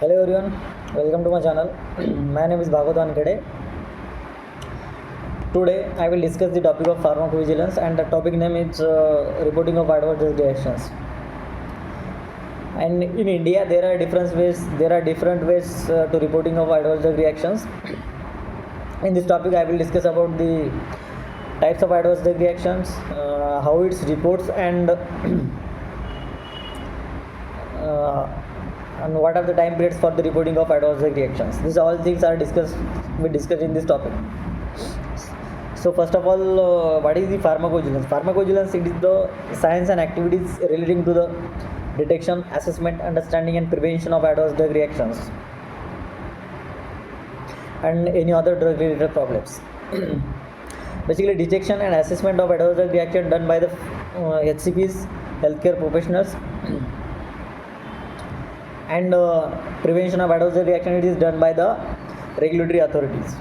Hello everyone, welcome to my channel. My name is Bhagavad Wankade. Today I will discuss the topic of pharmacovigilance, and the topic name is reporting of adverse reactions. And in India there are different ways to reporting of adverse reactions. In this topic I will discuss about the types of adverse reactions, how its reports, and what are the time periods for the reporting of adverse reactions. These all things are discussed in this topic. So first of all, what is the pharmacovigilance? Pharmacovigilance, it is the science and activities relating to the detection, assessment, understanding and prevention of adverse drug reactions and any other drug related problems. Basically, detection and assessment of adverse drug reaction done by the HCPs, healthcare professionals, and prevention of adverse drug reaction, it is done by the regulatory authorities.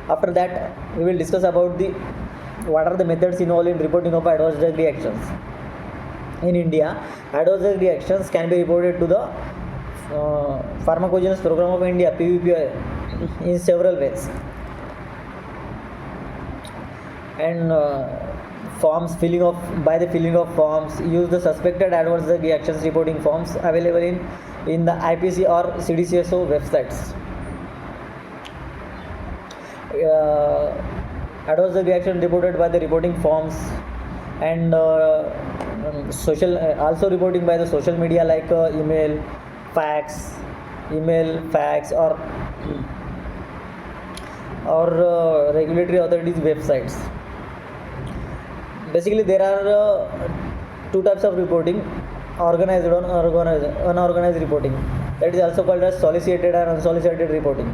After that, we will discuss about what are the methods involved in reporting of adverse drug reactions. In India, adverse drug reactions can be reported to the Pharmacovigilance Program of India (PVPI) in several ways. And filling of forms, use the suspected adverse drug reactions reporting forms available in the IPC or CDCSO websites. Adverse drug reaction reported by the reporting forms, and also reporting by the social media like email, fax, or regulatory authorities websites. Basically, there are two types of reporting: organized and unorganized reporting. That is also called as solicited and unsolicited reporting.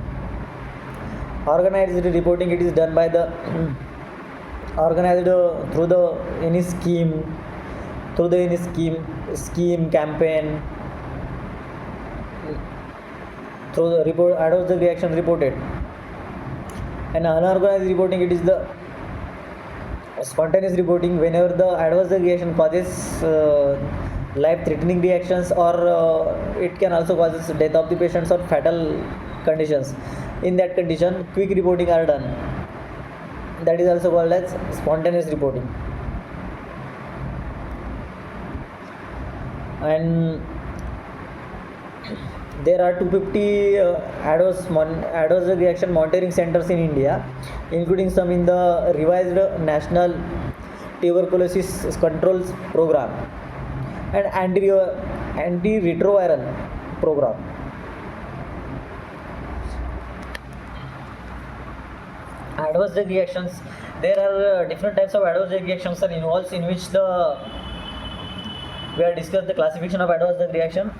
Organized reporting, it is done by the organized through any scheme, campaign, through the report adverse drug reaction reported. And unorganized reporting, it is the spontaneous reporting whenever the adverse drug reaction causes life-threatening reactions, or it can also cause death of the patients or fatal conditions. In that condition, quick reporting are done. That is also called as spontaneous reporting. And there are 250 adverse drug reaction monitoring centers in India, including some in the revised National Tuberculosis Controls Program and antiretroviral program. Adverse drug reactions, there are different types of adverse drug reactions are involved, in which we have discussed the classification of adverse drug reaction.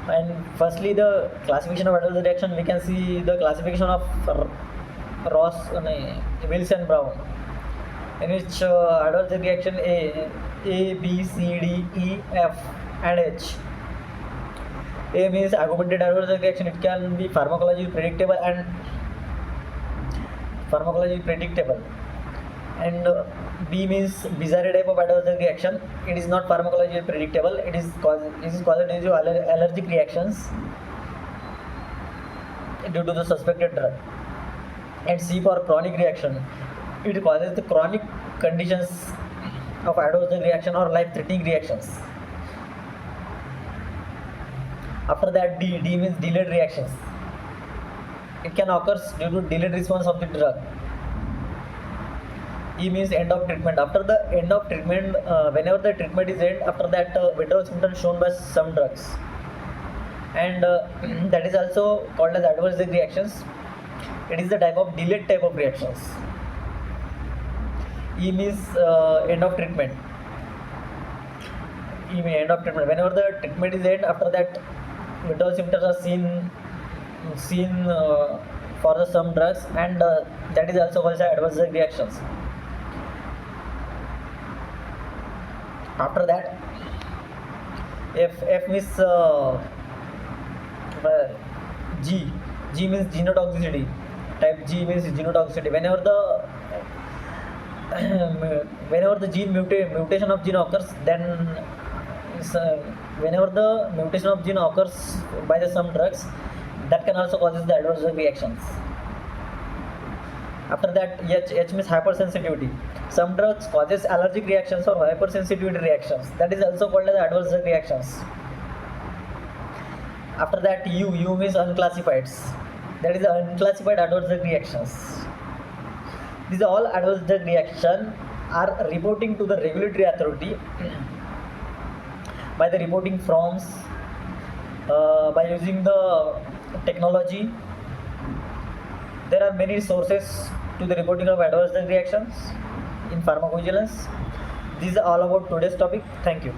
And firstly, the classification of adverse reaction, we can see the classification of Wills and Brown, in which adverse reaction A, B, C, D, E, F and H. A means augmented adverse reaction, it can be pharmacologically predictable, and B means bizarre type of adverse reaction. It is not pharmacologically predictable. It is caused due to allergic reactions due to the suspected drug. And C for chronic reaction. It causes the chronic conditions of adverse reaction or life-threatening reactions. After that, D means delayed reactions. It can occur due to delayed response of the drug. E means end of treatment. After the end of treatment, whenever the treatment is end, after that withdrawal symptoms shown by some drugs, and that is also called as adverse drug reactions. It is the delayed type of reactions. E means end of treatment. Whenever the treatment is end, after that withdrawal symptoms are seen for some drugs, and that is also called as adverse drug reactions. After that, F means G means genotoxicity. Type G means genotoxicity. Whenever the gene mutation of gene occurs, then whenever the mutation of gene occurs by some drugs, that can also causes the adverse drug reactions. After that, H means hypersensitivity. Some drugs causes allergic reactions or hypersensitivity reactions. That is also called as adverse drug reactions. After that, U means unclassifieds. That is the unclassified adverse drug reactions. These all adverse drug reaction are reporting to the regulatory authority by the reporting forms, by using the technology. There are many sources to the reporting of adverse drug reactions in pharmacovigilance. This is all about today's topic. Thank you.